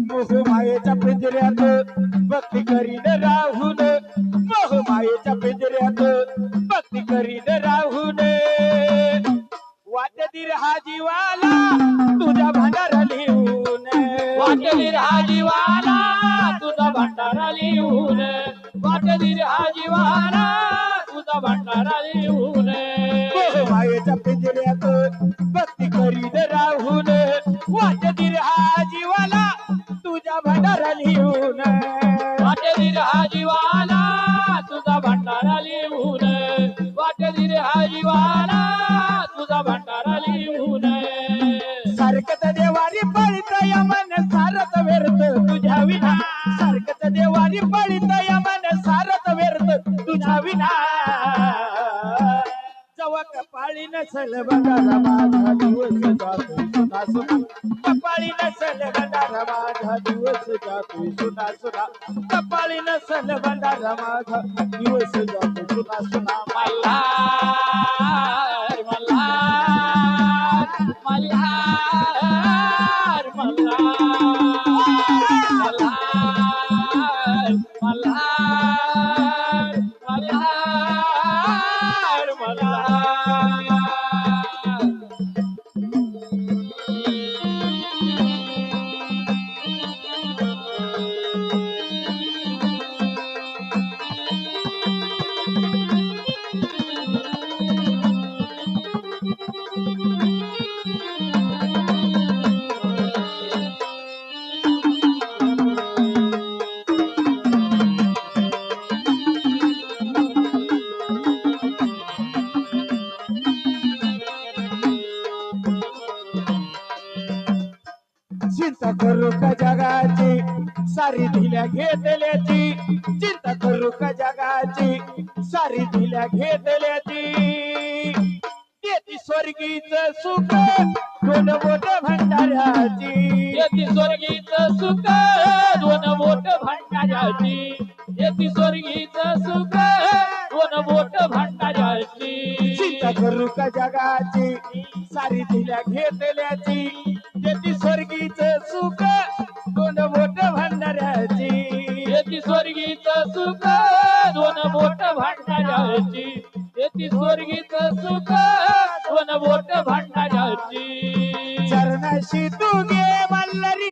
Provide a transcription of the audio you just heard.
मोहमायेच्या पिंजऱ्यात भक्ती करीन राहून, मोहमायेच्या पिंजऱ्यात भक्ती करीन राहून, वाटतील हा जीवाला तुझ्या भांडारा लिहून, वाटली हा जीवाला तुझा भंडारा लिहून, वाटली हा जीवाला तुझा भंडारा लिहून, मोहमायेच्या पिंजऱ्यात भक्ती करीन राहून, वाटतील हा जीवाला तुझ्या भांडारा लिहून, वाटली हा जीवाला तुझा भंडारा लिहून, वाटली हा जीवाला तुझा भंडारा लिहून, सारखंच देवारी पळित यमन सारत व्यर्थ तुझ्या विना, सारखंच देवारी पळित यमन सारत व्यर्थ तुझ्या विना, जवा कपाळी नसल बंडारा माझा दिवस जातोय सुना सुना, कपाळी नसल बंडारा माझा दिवस जातोय सुना सुना, कपाळी नसल बंडारा माझा दिवस जातोय सुना सुना, मल्हार मल्हार मल्हार मल्हार मल्हार मल्हार मल्हार चिंता करू का जगाची सारी ढिल्या घेतल्याची, चिंता करू का जगाची सारी ढिल्या घेतल्याची, येती स्वर्गीच सुख दोन बोट भंडाऱ्याची, येती स्वर्गीच सुख दोन बोट भंडाऱ्याची, येती स्वर्गीच सुख दोन बोट भंडाऱ्याची, चिंता करू का जगाची सारी ढिल्या घेतल्याची, येती स्वर्गीच सुख दोन बोट भंडाऱ्याची, येती स्वर्गीच सुख दोन बोट भंडाऱ्याची, येती स्वर्गीच सुख दोन बोट भंडाऱ्याची, चरणाशी तू घे